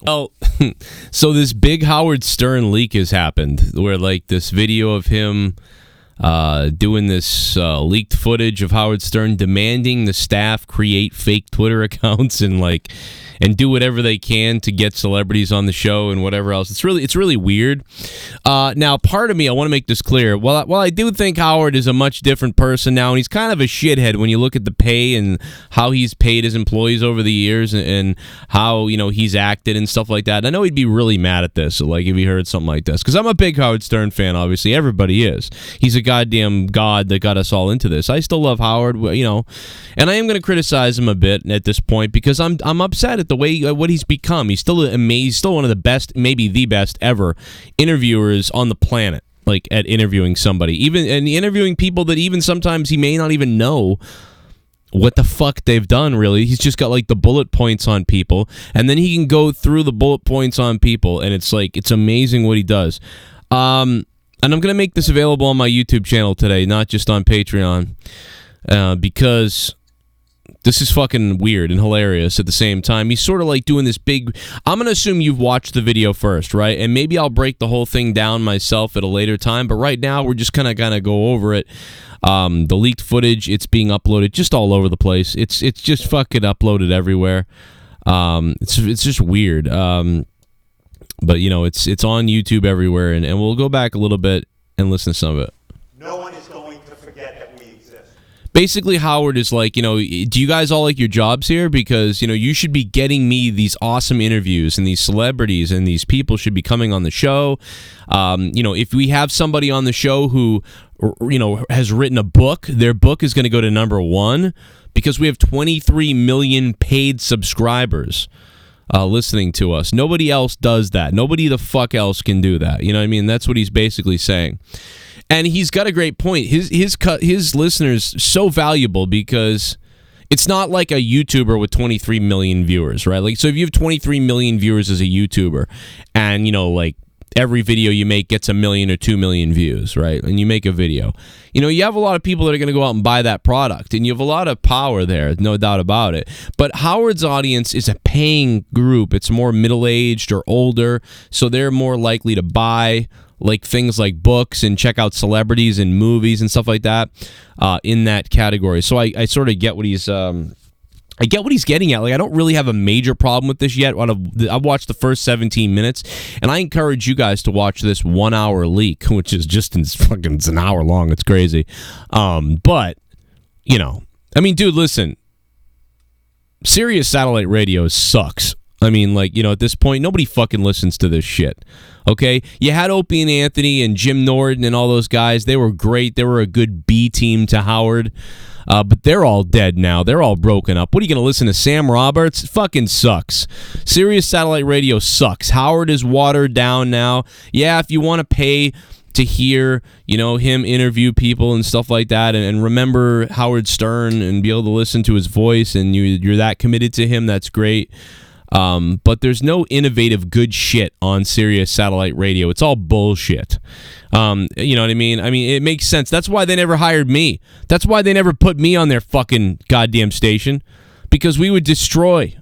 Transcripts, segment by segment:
Oh, so this big Howard Stern leak has happened, where like this video of him doing this leaked footage of Howard Stern demanding the staff create fake Twitter accounts and do whatever they can to get celebrities on the show and whatever else. It's really weird. Now, part of me, I want to make this clear. While I do think Howard is a much different person now, and he's kind of a shithead when you look at the pay and how he's paid his employees over the years and how, you know, he's acted and stuff like that. I know he'd be really mad at this, like if he heard something like this, because I'm a big Howard Stern fan, obviously. Everybody is. He's a goddamn god that got us all into this. I still love Howard, you know, and I am going to criticize him a bit at this point because I'm upset at the way what he's become. He's still amazing. He's still one of the best, maybe the best ever interviewers on the planet. Like at interviewing somebody, even and interviewing people that even sometimes he may not even know what the fuck they've done. Really, he's just got like the bullet points on people, and then he can go through the bullet points on people, and it's like it's amazing what he does. And I'm gonna make this available on my YouTube channel today, not just on Patreon, because this is fucking weird and hilarious at the same time. He's sort of like doing this big... I'm going to assume you've watched the video first, right? And maybe I'll break the whole thing down myself at a later time, but right now we're just kind of go over it. The leaked footage, it's being uploaded just all over the place. It's just fucking uploaded everywhere. It's just weird. But, you know, it's on YouTube everywhere, and we'll go back a little bit and listen to some of it. No one is going to forget that we exist. Basically, Howard is like, you know, do you guys all like your jobs here? Because, you know, you should be getting me these awesome interviews, and these celebrities and these people should be coming on the show. You know, if we have somebody on the show who, you know, has written a book, their book is going to go to #1 because we have 23 million paid subscribers listening to us. Nobody else does that. Nobody the fuck else can do that. You know what I mean? That's what he's basically saying. And he's got a great point. His listeners so valuable because it's not like a YouTuber with 23 million viewers, right? Like, so if you have 23 million viewers as a YouTuber, and you know, like every video you make gets 1 million or 2 million views, right? And you make a video, you know, you have a lot of people that are going to go out and buy that product, and you have a lot of power there, no doubt about it. But Howard's audience is a paying group. It's more middle-aged or older, so they're more likely to buy like things like books and check out celebrities and movies and stuff like that in that category. So I sort of get what he's getting at. Like, I don't really have a major problem with this yet. I've watched the first 17 minutes, and I encourage you guys to watch this 1 hour leak, which is just it's an hour long. It's crazy. But, you know, I mean, dude, listen, Sirius satellite radio sucks. I mean, like, you know, at this point, nobody fucking listens to this shit. Okay? You had Opie and Anthony and Jim Norton and all those guys. They were great. They were a good B team to Howard. But they're all dead now. They're all broken up. What are you going to listen to, Sam Roberts? It fucking sucks. Sirius satellite radio sucks. Howard is watered down now. Yeah, if you want to pay to hear, you know, him interview people and stuff like that, and remember Howard Stern and be able to listen to his voice, and you're that committed to him, that's great. But there's no innovative good shit on Sirius satellite radio. It's all bullshit. You know what I mean? I mean, it makes sense. That's why they never hired me. That's why they never put me on their fucking goddamn station, because we would destroy.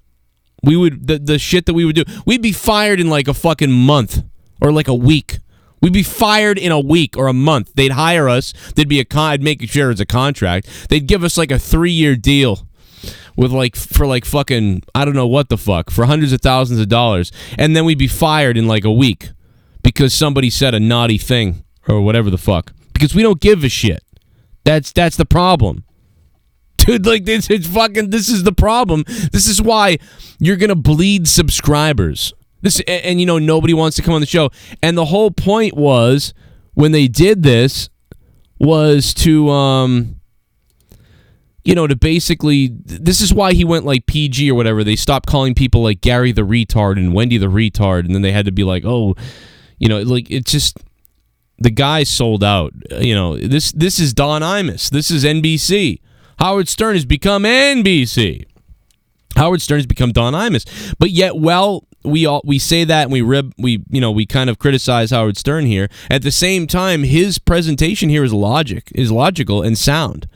We would, the shit that we would do. We'd be fired in like a fucking month or like a week. We'd be fired in a week or a month. They'd hire us. There'd be I'd make sure it's a contract. They'd give us like a 3-year deal with for fucking, I don't know what the fuck, for hundreds of thousands of dollars, and then we'd be fired in like a week because somebody said a naughty thing or whatever the fuck, because we don't give a shit. That's the problem, dude. Like, this is the problem. This is why you're gonna bleed subscribers. And you know, nobody wants to come on the show, and the whole point was, when they did this, was to you know, to basically, this is why he went like PG or whatever. They stopped calling people like Gary the Retard and Wendy the Retard, and then they had to be like, oh, you know, like, it's just, the guy sold out. You know, this is Don Imus. This is NBC. Howard Stern has become NBC. Howard Stern has become Don Imus. But yet, well, we say that, and we kind of criticize Howard Stern here. At the same time, his presentation here is logical and sound.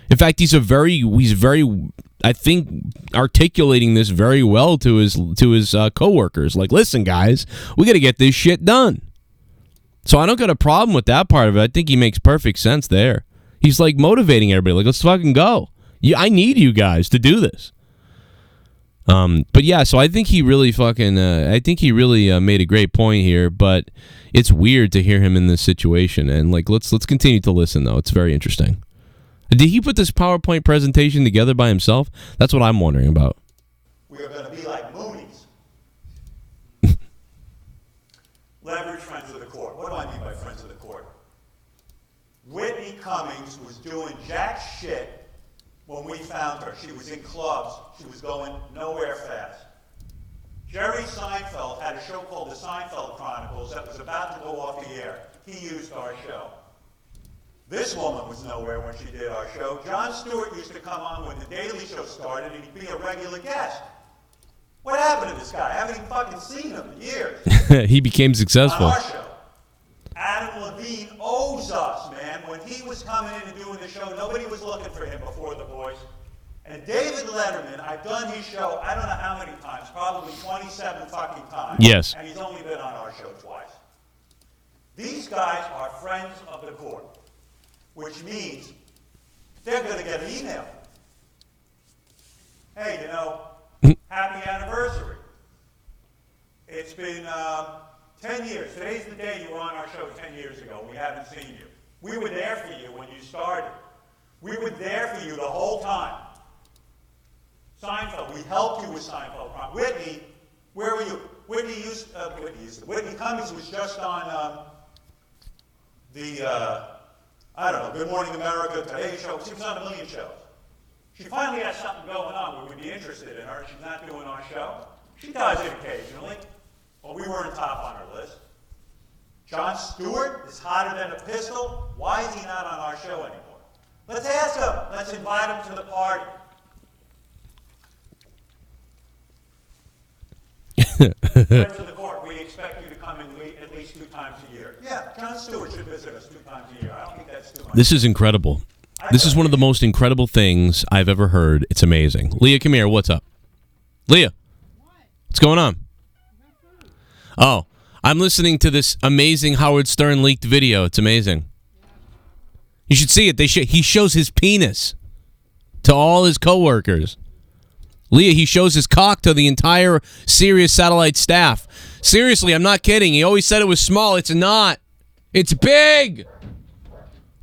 In fact, he's very, I think, articulating this very well to his coworkers. Like, listen, guys, we got to get this shit done. So I don't got a problem with that part of it. I think he makes perfect sense there. He's like motivating everybody. Like, let's fucking go. I need you guys to do this. But yeah, so I think he really made a great point here. But it's weird to hear him in this situation. And like, let's continue to listen though. It's very interesting. Did he put this PowerPoint presentation together by himself? That's what I'm wondering about. We are going to be like Moonies. Leverage friends of the court. What do I mean by friends of the court? Whitney Cummings was doing jack shit when we found her. She was in clubs. She was going nowhere fast. Jerry Seinfeld had a show called The Seinfeld Chronicles that was about to go off the air. He used our show. This woman was nowhere when she did our show. Jon Stewart used to come on when The Daily Show started, and he'd be a regular guest. What happened to this guy? I haven't even fucking seen him in years. He became successful. On our show. Adam Levine owes us, man. When he was coming in and doing the show, nobody was looking for him before The Voice. And David Letterman, I've done his show, I don't know how many times, probably 27 fucking times. Yes. And he's only been on our show twice. These guys are friends of the court, which means they're going to get an email. Hey, happy anniversary. It's been 10 years. Today's the day you were on our show 10 years ago. We haven't seen you. We were there for you when you started. We were there for you the whole time. Seinfeld, we helped you with Seinfeld. Whitney, where were you? Whitney Cummings was just on Good Morning America, Today Show. She was on a million shows. She finally has something going on. We would be interested in her. She's not doing our show. She does it occasionally, but we weren't top on her list. Jon Stewart is hotter than a pistol. Why is he not on our show anymore? Let's ask him. Let's invite him to the party. Friends of the court, we expect you to come in at least 2 times a year. Yeah, Jon Stewart should visit us 2 times a year. I don't think that's too much. This is incredible. This is one of the most incredible things I've ever heard. It's amazing. Leah, come here. What's up? Leah, what's going on? Oh, I'm listening to this amazing Howard Stern leaked video. It's amazing. You should see it. He shows his penis to all his coworkers. Leah, he shows his cock to the entire Sirius satellite staff. Seriously, I'm not kidding. He always said it was small. It's not. It's big.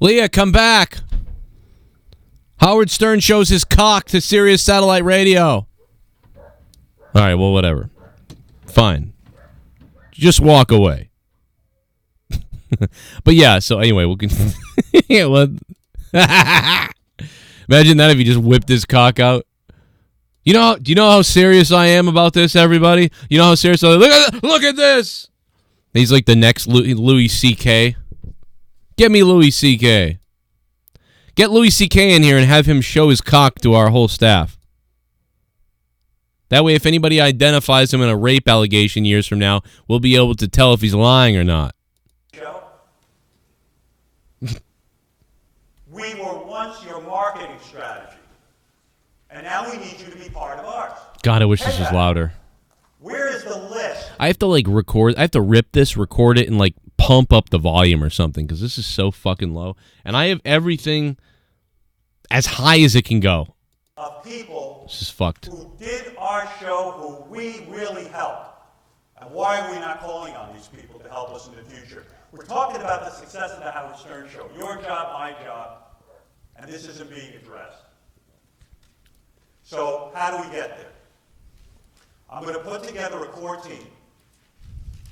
Leah, come back. Howard Stern shows his cock to Sirius satellite radio. All right, well, whatever. Fine. Just walk away. But yeah, so anyway, we'll continue. Yeah, well, imagine that if he just whipped his cock out. Do you know how serious I am about this, everybody? You know how serious I am? Look at this. He's like the next Louis C.K. Get me Louis C.K. Get Louis C.K. in here and have him show his cock to our whole staff. That way, if anybody identifies him in a rape allegation years from now, we'll be able to tell if he's lying or not. We were once your marketing strategy. And now we need you to be part of ours. God, I wish this was louder. Where is the list? I have to record. I have to rip this, record it, and pump up the volume or something because this is so fucking low. And I have everything as high as it can go. Of people this is fucked. Who did our show, who we really helped. And why are we not calling on these people to help us in the future? We're talking about the success of the Howard Stern Show. Your job, my job. And this isn't being addressed. So how do we get there? I'm going to put together a core team.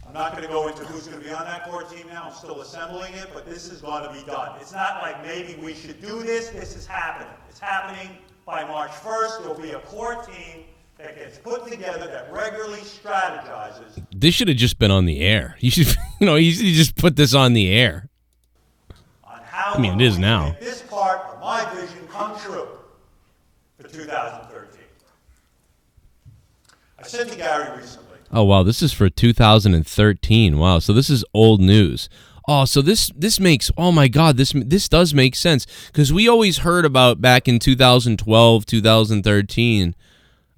I'm not going to go into who's going to be on that core team now. I'm still assembling it, but this is going to be done. It's not like maybe we should do this. This is happening. It's happening by March 1st. There'll be a core team that gets put together that regularly strategizes. This should have just been on the air. You should, you should just put this on the air. On how it is now. Make this part of my vision come true for 2013. I said to Gary recently. Oh, wow. This is for 2013. Wow. So this is old news. Oh, so this makes, oh my God, this does make sense. Because we always heard about back in 2012, 2013,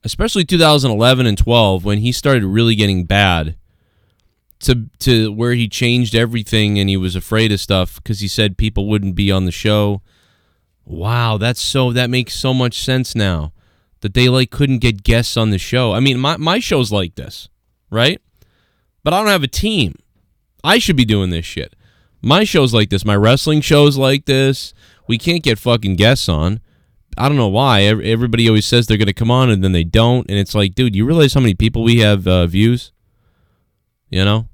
especially 2011 and 12, when he started really getting bad, to where he changed everything and he was afraid of stuff because he said people wouldn't be on the show. Wow, that makes so much sense now. That they like couldn't get guests on the show. I mean, my show's like this, right? But I don't have a team. I should be doing this shit. My show's like this. My wrestling show's like this. We can't get fucking guests on. I don't know why. Everybody always says they're going to come on and then they don't. And it's like, dude, you realize how many people we have views? You know?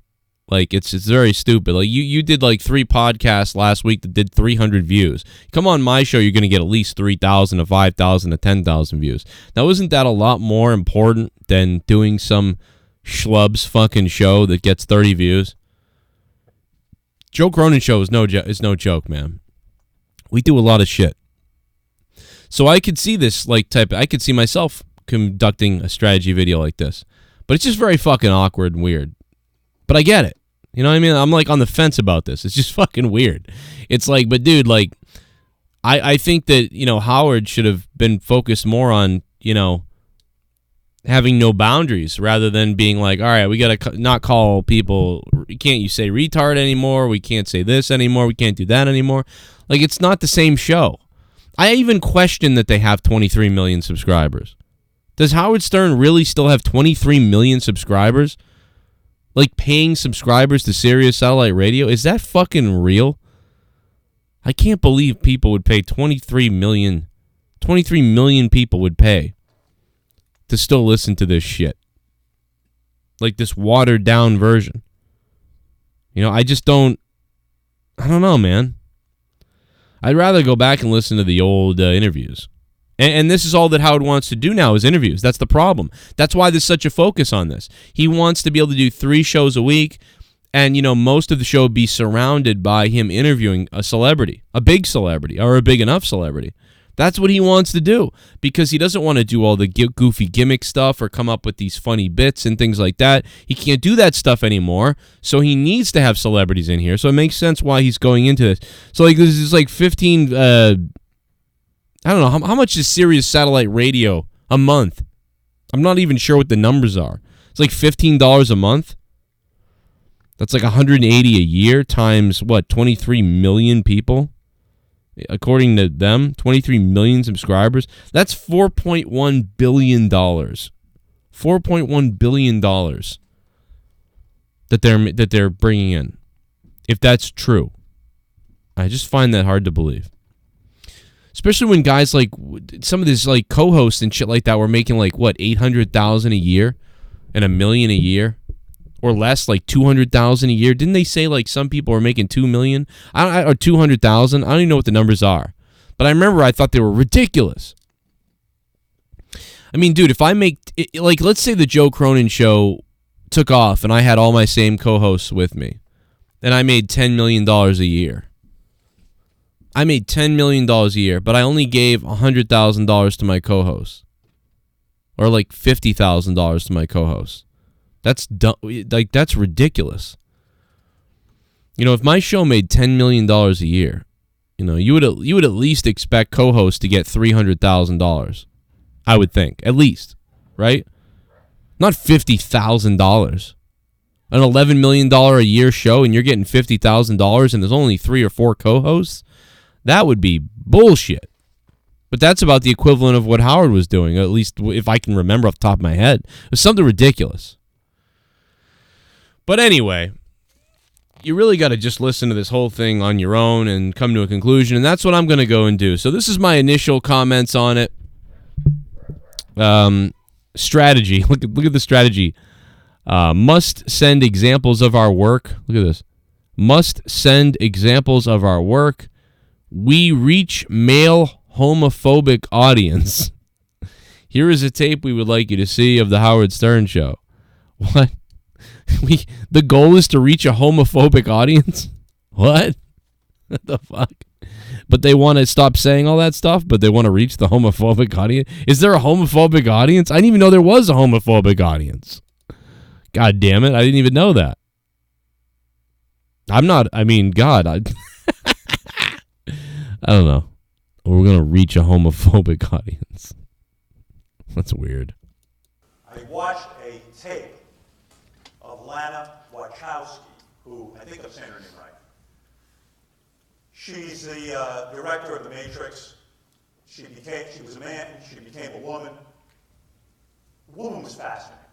Like, it's very stupid. Like, you did like 3 podcasts last week that did 300 views. Come on my show, you're going to get at least 3,000 to 5,000 to 10,000 views. Now, isn't that a lot more important than doing some schlub's fucking show that gets 30 views? Joe Cronin show is no joke, man. We do a lot of shit. So I could see this I could see myself conducting a strategy video like this. But it's just very fucking awkward and weird. But I get it. You know what I mean? I'm like on the fence about this. It's just fucking weird. It's like, but dude, like, I think that, you know, Howard should have been focused more on, you know, having no boundaries rather than being like, all right, we got to not call people, can't you say retard anymore? We can't say this anymore. We can't do that anymore. Like, it's not the same show. I even question that they have 23 million subscribers. Does Howard Stern really still have 23 million subscribers? Like paying subscribers to Sirius Satellite Radio? Is that fucking real? I can't believe people would pay 23 million people would pay to still listen to this shit. Like this watered down version. You know, I don't know, man. I'd rather go back and listen to the old interviews. And this is all that Howard wants to do now is interviews. That's the problem. That's why there's such a focus on this. He wants to be able to do 3 shows a week, and, you know, most of the show be surrounded by him interviewing a celebrity, a big celebrity, or a big enough celebrity. That's what he wants to do, because he doesn't want to do all the goofy gimmick stuff or come up with these funny bits and things like that. He can't do that stuff anymore, so he needs to have celebrities in here. So it makes sense why he's going into this. So like this is like 15... I don't know, how much is Sirius Satellite Radio a month? I'm not even sure what the numbers are. It's like $15 a month? That's like $180 a year times, what, 23 million people? According to them, 23 million subscribers. That's $4.1 billion. $4.1 billion that they're bringing in. If that's true. I just find that hard to believe. Especially when guys like some of these like co-hosts and shit like that were making like what, 800,000 a year and $1 million a year or less, like 200,000 a year. Didn't they say like some people were making 2 million or 200,000? I don't even know what the numbers are, but I remember I thought they were ridiculous. I mean, dude, if I make like, let's say the Joe Cronin show took off and I had all my same co-hosts with me and I made $10 million a year. I made $10 million a year, but I only gave $100,000 to my co-host. Or like $50,000 to my co-host. That's like that's ridiculous. You know, if my show made $10 million a year, you know, you would at least expect co-hosts to get $300,000. I would think, at least, right? Not $50,000. An $11 million a year show and you're getting $50,000 and there's only 3 or 4 co-hosts? That would be bullshit. But that's about the equivalent of what Howard was doing, at least if I can remember off the top of my head. It was something ridiculous. But anyway, you really got to just listen to this whole thing on your own and come to a conclusion, and that's what I'm going to go and do. So this is my initial comments on it. Strategy. Look at the strategy. Must send examples of our work. Look at this. Must send examples of our work. We reach male homophobic audience. Here is a tape we would like you to see of the Howard Stern show. What? The goal is to reach a homophobic audience? What? What the fuck? But they want to stop saying all that stuff, but they want to reach the homophobic audience? Is there a homophobic audience? I didn't even know there was a homophobic audience. God damn it, I didn't even know that. I'm not. I mean, God, I don't know. We're gonna reach a homophobic audience. That's weird. I watched a tape of Lana Wachowski, who I think I'm saying her name right. She's the director of The Matrix. She was a man. She became a woman. The woman was fascinating.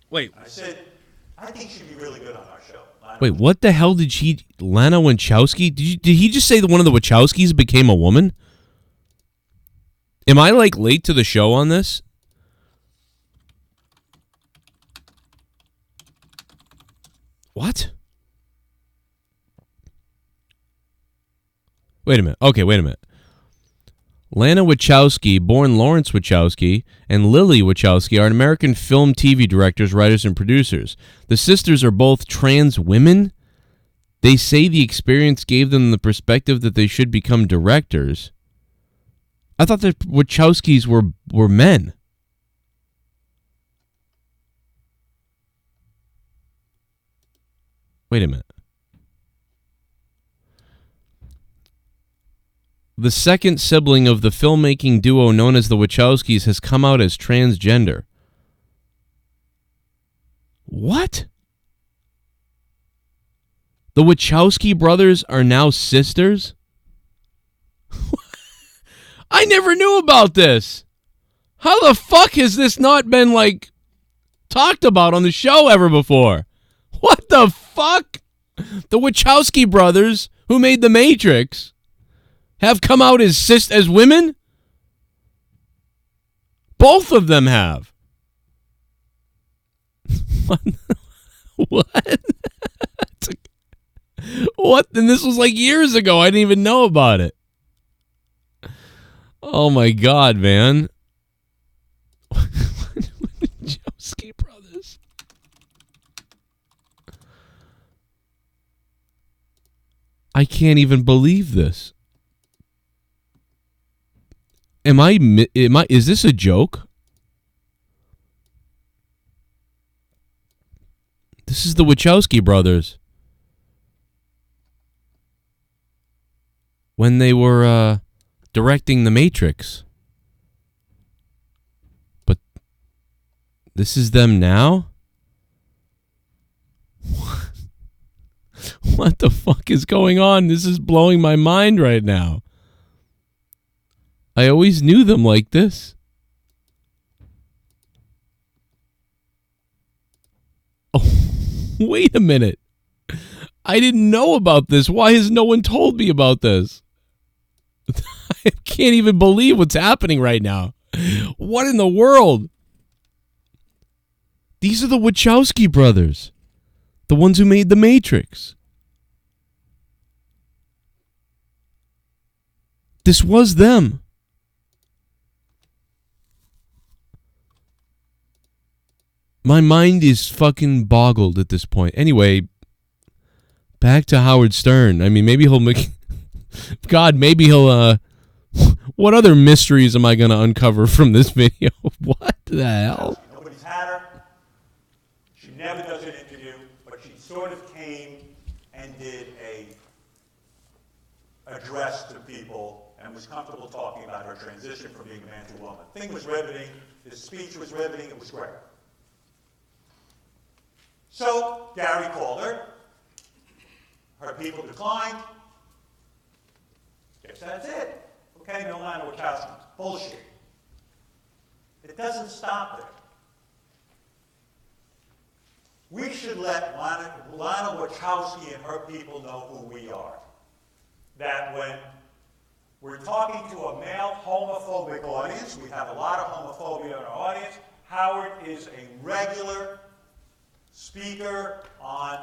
Wait. I said, I think she'd be really good on our show. Wait, what the hell did she... Lana Wachowski? Did he just say that one of the Wachowskis became a woman? Am I, like, late to the show on this? What? Wait a minute. Okay, wait a minute. Lana Wachowski, born Lawrence Wachowski, and Lily Wachowski are American film TV directors, writers, and producers. The sisters are both trans women. They say the experience gave them the perspective that they should become directors. I thought the Wachowskis were men. Wait a minute. The second sibling of the filmmaking duo known as the Wachowskis has come out as transgender. What? The Wachowski brothers are now sisters? I never knew about this. How the fuck has this not been, like, talked about on the show ever before? What the fuck? The Wachowski brothers, who made The Matrix, have come out as women? Both of them have. What? What? And this was like years ago. I didn't even know about it. Oh my God, man. Wachowski brothers. I can't even believe this. Is this a joke? This is the Wachowski brothers. When they were directing The Matrix. But this is them now? What the fuck is going on? This is blowing my mind right now. I always knew them like this. Oh, wait a minute. I didn't know about this. Why has no one told me about this? I can't even believe what's happening right now. What in the world? These are the Wachowski brothers. The ones who made The Matrix. This was them. My mind is fucking boggled at this point. Anyway, back to Howard Stern. I mean, maybe he'll make... God, maybe he'll... What other mysteries am I going to uncover from this video? What the hell? Nobody's had her. She never does an interview, but she sort of came and did a address to people and was comfortable talking about her transition from being a man to a woman. The thing was riveting. His speech was riveting. It was great. So Gary called her. Her people declined. Guess that's it. Okay, no Lana Wachowski. Bullshit. It doesn't stop there. We should let Lana Wachowski and her people know who we are. That when we're talking to a male homophobic audience, we have a lot of homophobia in our audience, Howard is a regular speaker on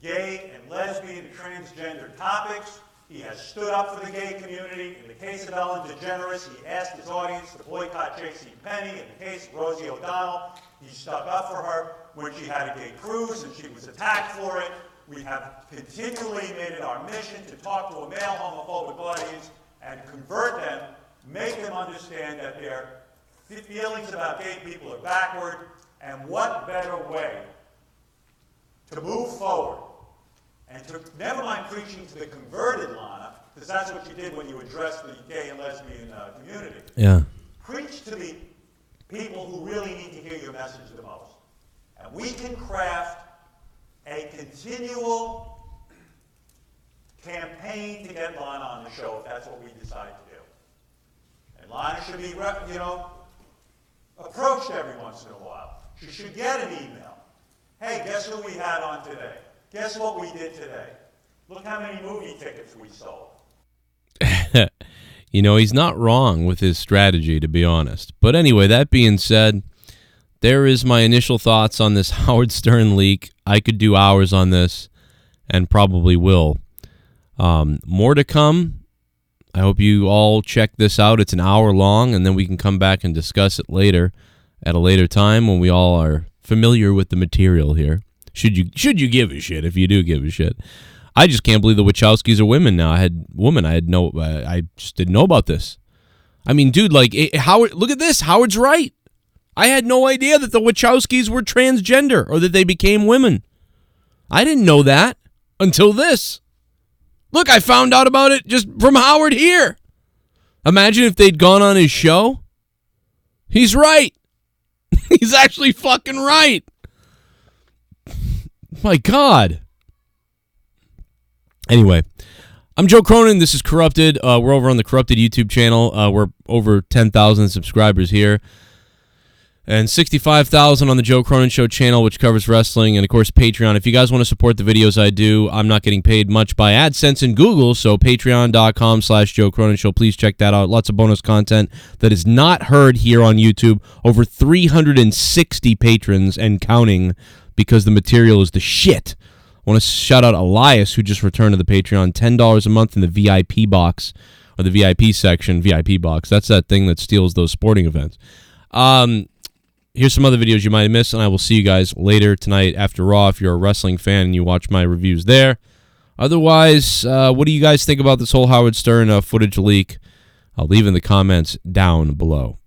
gay and lesbian and transgender topics. He has stood up for the gay community. In the case of Ellen DeGeneres, he asked his audience to boycott JCPenney. In the case of Rosie O'Donnell, he stuck up for her when she had a gay cruise and she was attacked for it. We have continually made it our mission to talk to a male homophobic audience and convert them, make them understand that their feelings about gay people are backward, and what better way to move forward and to, never mind preaching to the converted Lana, because that's what you did when you addressed the gay and lesbian community. Yeah. Preach to the people who really need to hear your message the most. And we can craft a continual campaign to get Lana on the show if that's what we decide to do. And Lana should be, approached every once in a while. She should get an email. Hey, guess who we had on today? Guess what we did today? Look how many movie tickets we sold. You know, he's not wrong with his strategy, to be honest. But anyway, that being said, there is my initial thoughts on this Howard Stern leak. I could do hours on this, and probably will. More to come. I hope you all check this out. It's an hour long, and then we can come back and discuss it later, at a later time when we all are familiar with the material here. Should you give a shit? If you do give a shit, I just can't believe the Wachowskis are women now. I just didn't know about this. I mean, dude, like Howard. Look at this. Howard's right. I had no idea that the Wachowskis were transgender or that they became women. I didn't know that until this. Look, I found out about it just from Howard here. Imagine if they'd gone on his show. He's right. He's actually fucking right. My God. Anyway, I'm Joe Cronin. This is Corrupted. We're over on the Corrupted YouTube channel. We're over 10,000 subscribers here. And 65,000 on the Joe Cronin Show channel, which covers wrestling, and, of course, Patreon. If you guys want to support the videos I do, I'm not getting paid much by AdSense and Google, so patreon.com/Joe Cronin Show. Please check that out. Lots of bonus content that is not heard here on YouTube. Over 360 patrons and counting because the material is the shit. I want to shout out Elias, who just returned to the Patreon. $10 a month in the VIP box, or the VIP section, VIP box. That's that thing that steals those sporting events. Here's some other videos you might have missed, and I will see you guys later tonight after Raw if you're a wrestling fan and you watch my reviews there. Otherwise, what do you guys think about this whole Howard Stern footage leak? I'll leave in the comments down below.